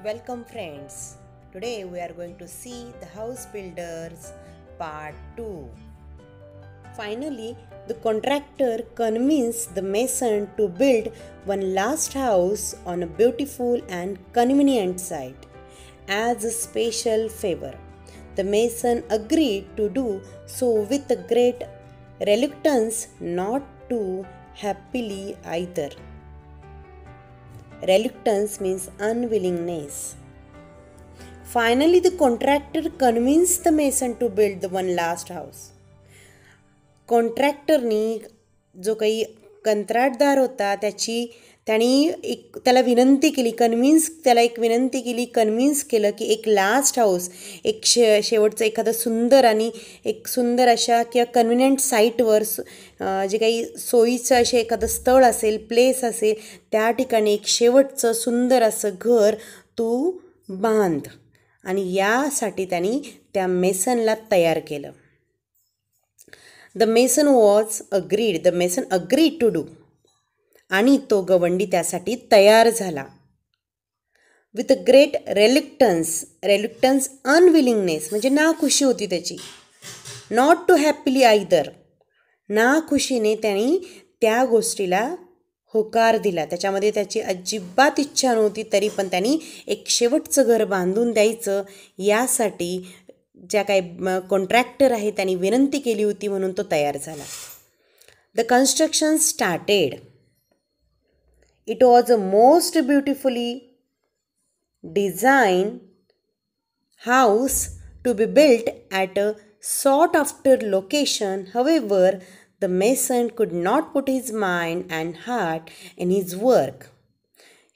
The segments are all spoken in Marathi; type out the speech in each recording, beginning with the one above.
Welcome, friends. Today we are going to see the house builders part 2. Finally, the contractor convinced the mason to build one last house on a beautiful and convenient site as a special favor. The mason agreed to do so with a great reluctance, not too happily either. Reluctance means unwillingness. Finally, the contractor convinced the mason to build the one last house. कॉन्ट्रॅक्टरनी जो काही कंत्राटदार होता त्याला विनंती केली, त्याला एक विनंती केली, कन्व्हिन्स केलं की एक लास्ट हाऊस, एक शेवटचं एखादं सुंदर आणि एक सुंदर अशा किंवा कन्व्हिनियंट साईटवर जे काही सोयीचं असे एखादं स्थळ असेल, प्लेस असेल, त्या ठिकाणी एक शेवटचं सुंदर असं घर तू बांध. आणि यासाठी त्यांनी त्या मेसनला तयार केलं. The mason agreed to do. आणि तो गवंडी त्यासाठी तयार झाला. With a great reluctance unwillingness म्हणजे नाखुशी होती त्याची. Not too happily either. नाखुशीने त्यांनी त्या गोष्टीला होकार दिला. त्याच्यामध्ये त्याची अजिबात इच्छा नव्हती, तरी पण त्यांनी एक शेवटचं घर बांधून द्यायचं यासाठी ज्या काही कॉन्ट्रॅक्टर आहे त्यांनी विनंती केली होती, म्हणून तो तयार झाला. The construction started. It was a most beautifully design house to be built at a sought after location. However, the mason could not put his mind and heart in his work.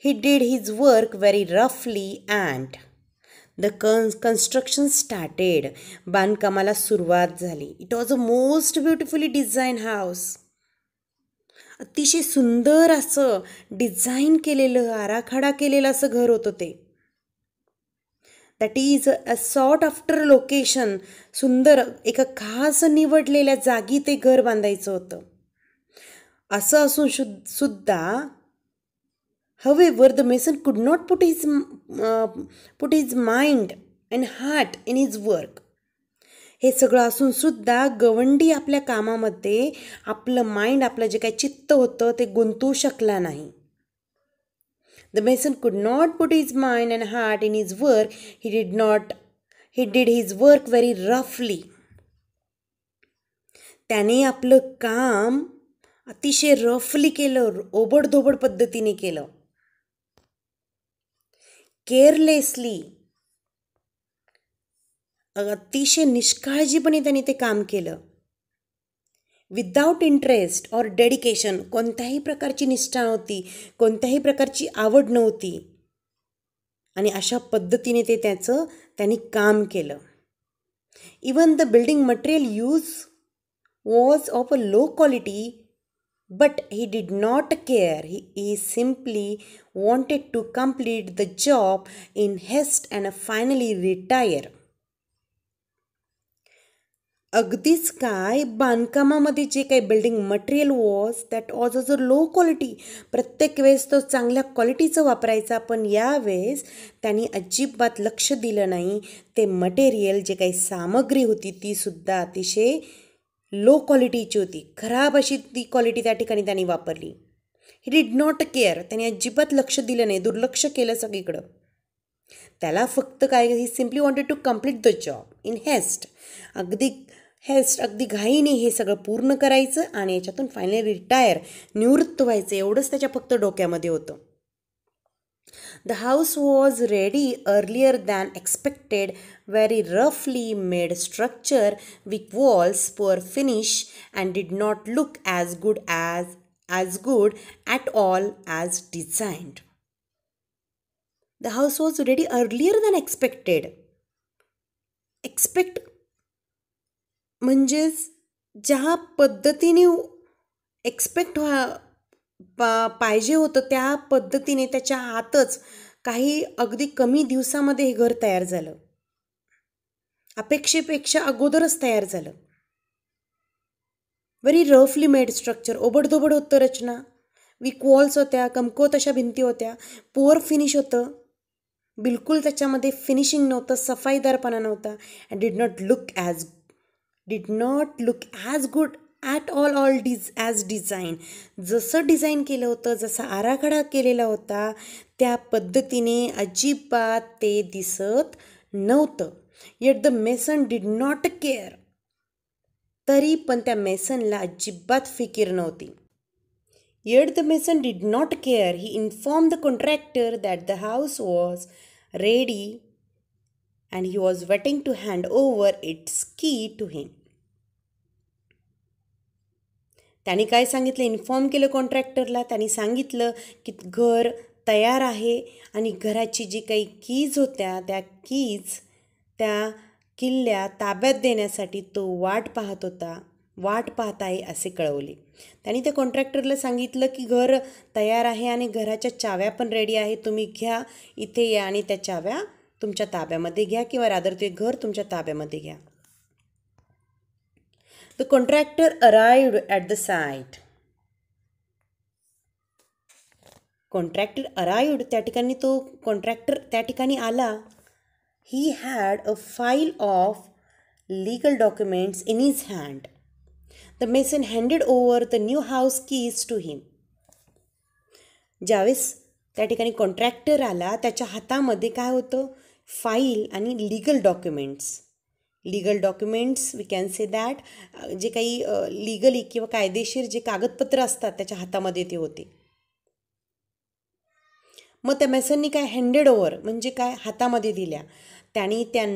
He did his work very roughly and the construction started. बांधकामाला सुरुवात झाली. It was a most beautifully designed house. अतिशय सुंदर असं डिझाईन केलेलं, आराखडा केलेलं असं घर होतं ते. That is a sort after location. सुंदर एका खास निवडलेल्या जागी ते घर बांधायचं होतं. असं असून सुद्धा however the mason could not put his mind and heart in his work. हे सगळं असून सुद्धा गवंडी आपल्या कामामध्ये आपलं माइंड, आपलं जे काही चित्त होतं ते गुंतवू शकला नाही. The mason could not put his mind and heart in his work. He did his work very roughly. त्याने आपलं काम अतिशय रफली केलं, ओबडधोबड पद्धतीने केलं. केअरलेसली, अतिशय निष्काळजीपणे त्यांनी ते काम केलं. विदाउट इंटरेस्ट और डेडिकेशन, कोणत्याही प्रकारची निष्ठा नव्हती, कोणत्याही प्रकारची आवड नव्हती, आणि अशा पद्धतीने त्यांनी काम केलं. Even the building material use was of a low quality, but he did not care. He simply wanted to complete the job in haste and finally retire. अगदीच काय, बांधकामामध्ये जे काही building material that was a low quality. प्रत्येक वेळेस तो चांगल्या क्वालिटीचं वापरायचा, पण यावेळेस त्यांनी अजिबात लक्ष दिलं नाही. ते मटेरियल, जे काही सामग्री होती ती सुद्धा अतिशय लो क्वालिटीची होती. खराब अशी ती क्वालिटी त्या ठिकाणी त्यांनी वापरली. He did not care. त्यांनी अजिबात लक्ष दिलं नाही, दुर्लक्ष केलं सगळीकडं. त्याला फक्त काय, he simply wanted to complete the job in haste. अगदी घाईने हे सगळं पूर्ण करायचं आणि याच्यातून फायनली रिटायर, निवृत्त व्हायचं, एवढंच त्याच्या फक्त डोक्यामध्ये होतं. The house was ready earlier than expected. Very roughly made structure with walls, poor finish, and did not look as good at all as designed. The house was ready earlier than expected. Expect म्हणजेच ज्या पद्धतीने एक्सपेक्ट पाहिजे होतं त्या पद्धतीने त्याच्या आतच काही अगदी कमी दिवसामध्ये हे घर तयार झालं. अपेक्षेपेक्षा अगोदरच तयार झालं. व्हेरी रफली मेड स्ट्रक्चर. ओबडधोबड होतं रचना. वीक वॉल्स होत्या, कमकुवत अशा भिंती होत्या, पुअर फिनिश होतं. बिलकुल त्याच्यामध्ये फिनिशिंग नव्हतं, सफाईदारपणा नव्हता. And did not look as good at all as design. जसं डिझाईन केलं होतं, जसा आराखडा केलेला होता त्या पद्धतीने अजिबात ते दिसत नव्हतं. Eight the mason did not care. तरी पण त्या मेसनला अजिबात फिकीर नव्हती. Yet the mason did not care. He informed the contractor that the house was ready and he was waiting to hand over its key to him. त्याने काय सांगितलं, इन्फॉर्म केलं कॉन्ट्रॅक्टरला. त्यांनी सांगितलं की घर तयार आहे आणि घराची जी काही कीज होत्या त्या कीज त्या किल्ल्या ताब्यात देण्यासाठी तो वाट पाहत आहे असे कळवले. त्यांनी त्या कॉन्ट्रॅक्टरला सांगितलं की घर तयार आहे आणि घराच्या चाव्या पण रेडी आहे, तुम्ही घ्या, इथे या आणि त्या चाव्या तुमच्या ताब्यामध्ये घ्या किंवा रादर ते घर तुमच्या ताब्यामध्ये घ्या. The contractor arrived at the site. त्या ठिकाणी तो कॉन्ट्रॅक्टर त्या ठिकाणी आला. He had a file of legal documents in his hand. The mason handed over the new house keys to him. ज्यावेळेस त्या ठिकाणी कॉन्ट्रॅक्टर आला, त्याच्या हातामध्ये काय होतं, फाईल आणि legal documents we can say that, जे काही लिगली किंवा कायदेशीर जे कागदपत्र असतात त्याच्या हातामध्ये ते होते. मग त्या मेसननी काय हँडेड ओव्हर म्हणजे काय, हातामध्ये दिल्या. त्यांनी त्या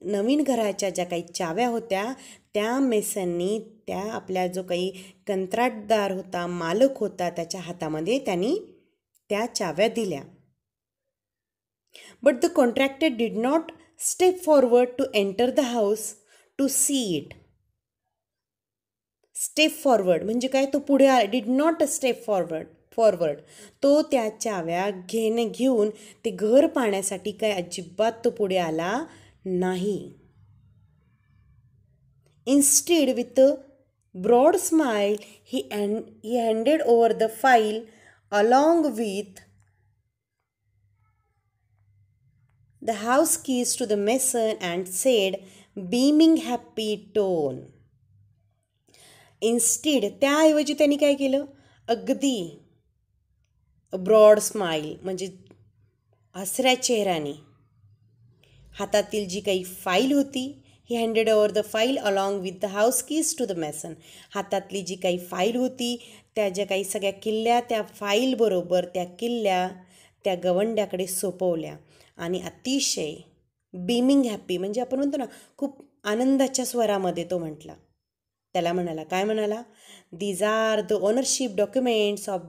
नवीन घराच्या ज्या काही चाव्या होत्या त्या मेसननी त्या आपल्या जो काही कंत्राटदार होता, मालक होता, त्याच्या हातामध्ये त्यांनी त्या चाव्या दिल्या. But the contractor did not step forward to enter the house to see it. Step forward म्हणजे काय, तो पुढे डिड नॉट स्टेप फॉरवर्ड तो त्या चाव्या घेऊन ते घर पाहण्यासाठी काय अजिबात तो पुढे आला नाही. Instead with a broad smile he handed over the file along with the house keys to the mason and said, beaming happy tone. Instead, त्याऐवजी त्यांनी काय केलं, अगदी ब्रॉड स्माईल म्हणजे हसऱ्या चेहऱ्याने हातातील जी काही फाईल होती, he handed over the file along with the house keys to the mason. हातातली जी काही फाईल होती, त्या ज्या काही सगळ्या किल्ल्या त्या फाईलबरोबर त्या किल्ल्या त्या गवंड्याकडे सोपवल्या आणि अतिशय बीमिंग हॅप्पी म्हणजे आपण म्हणतो ना खूप आनंदाच्या स्वरामध्ये तो म्हटला. त्याला म्हणाला, काय म्हणाला, these are the ownership documents of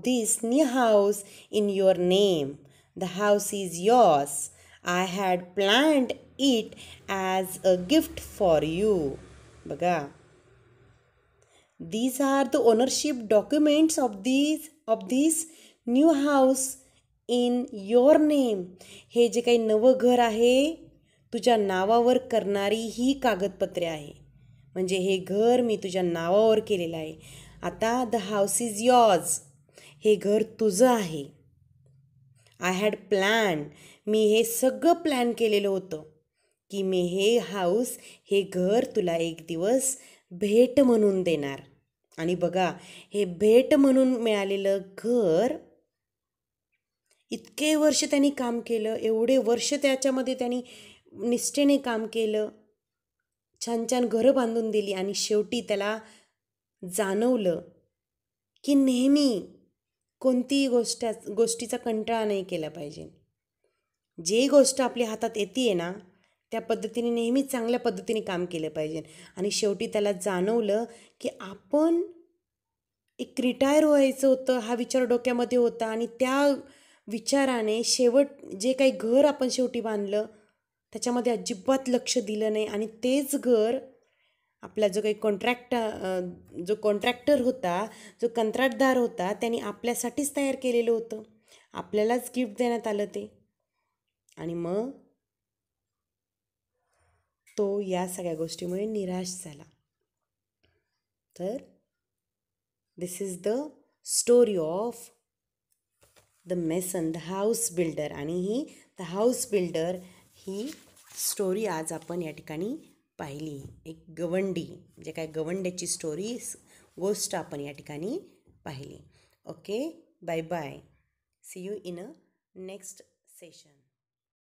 this new house in your name. The house is yours. I had planned it as a gift for you. बघा, these are the ownership documents of this new house in your name. हे जे काही नवं घर आहे तुझ्या नावावर करणारी ही कागदपत्रे आहे. म्हणजे हे घर मी तुझ्या नावावर केलेलं आहे. आता द हाऊस इज yours. हे घर तुझं आहे. आय हॅड प्लॅन, मी हे सगळं प्लॅन केलेलं होतं की मी हे घर तुला एक दिवस भेट म्हणून देणार. आणि बघा, हे भेट म्हणून मिळालेलं घर इतके वर्ष त्यांनी काम केलं, एवढे वर्ष त्याच्यामध्ये त्यांनी निष्ठेने काम केलं, छान छान घरं बांधून दिली आणि शेवटी त्याला जाणवलं की नेहमी कोणतीही गोष्टीचा कंटाळा नाही केला पाहिजे. जे गोष्ट आपल्या हातात येते ना त्या पद्धतीने नेहमी चांगल्या पद्धतीने काम केलं पाहिजे. आणि शेवटी त्याला जाणवलं की आपण एक रिटायर व्हायचं होतं हा विचार डोक्यामध्ये होता आणि त्या विचाराने जे काही घर आपण शेवटी बांधलं त्याच्यामध्ये अजिबात लक्ष दिलं नाही. आणि तेच घर आपला जो काही कॉन्ट्रॅक्टर होता, जो कंत्राटदार होता, त्यांनी आपल्यासाठीच तयार केलेलं होतं, आपल्यालाच गिफ्ट देण्यात आलं ते. आणि मग तो या सगळ्या गोष्टीमुळे निराश झाला. तर this is the story of the mason, the house builder. आणि ही द हाऊस बिल्डर ही स्टोरी आज आपण या ठिकाणी पाहिली. एक गवंडी, जे काय गवंड्याची स्टोरी, गोष्ट आपण या ठिकाणी पाहिली. Okay, bye bye. See you in a next session.